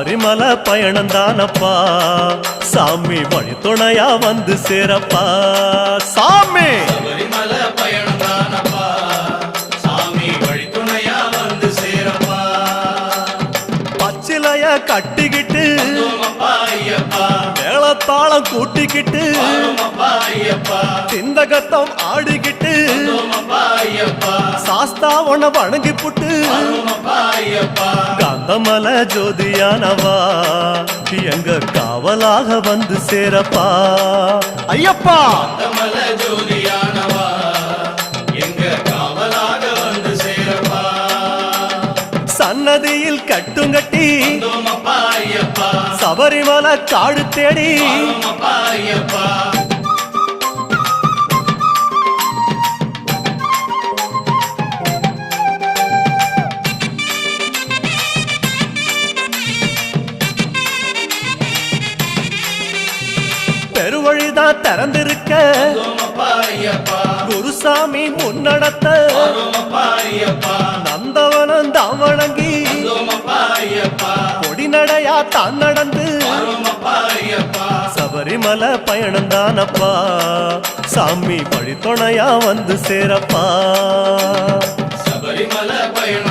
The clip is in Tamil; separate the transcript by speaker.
Speaker 1: சபரிமலை பயணம் தானப்பா சாமி வழி துணையா வந்து சேரப்பா சாமி
Speaker 2: சபரிமலை பயணம் தானப்பா சாமி வழி துணையா வந்து சேரப்பா
Speaker 1: பச்சிலைய கட்டிக்கிட்டு
Speaker 2: ஐயப்பா
Speaker 1: மேளத்தாளம் கூட்டிக்கிட்டு
Speaker 2: ஐயப்பா
Speaker 1: சிந்தகத்தம் ஆடிக்கிட்டு
Speaker 2: ஐயப்பா
Speaker 1: சாஸ்தாவன வணங்கி புட்டு
Speaker 2: ஐயப்பா
Speaker 1: காந்தமல ஜோதியானவா எங்க காவலாக வந்து சேரப்பா ஐயப்பா
Speaker 2: காந்தமல ஜோதியானவா எங்க காவலாக வந்து சேரப்பா
Speaker 1: சன்னதியில் கட்டுங்கட்டி
Speaker 2: ஐயப்பா
Speaker 1: சபரிமலை காடு தேடி
Speaker 2: ஐயப்பா
Speaker 1: பெருவழிதான் திறந்திருக்க குருசாமி முன்னடத்த நந்தவனம் தான் வணங்கி கொடிநடையா தான் நடந்து சபரிமலை பயணம் தானப்பா சாமி வழி துணையா வந்து சேரப்பா
Speaker 2: சபரிமலை பயணம்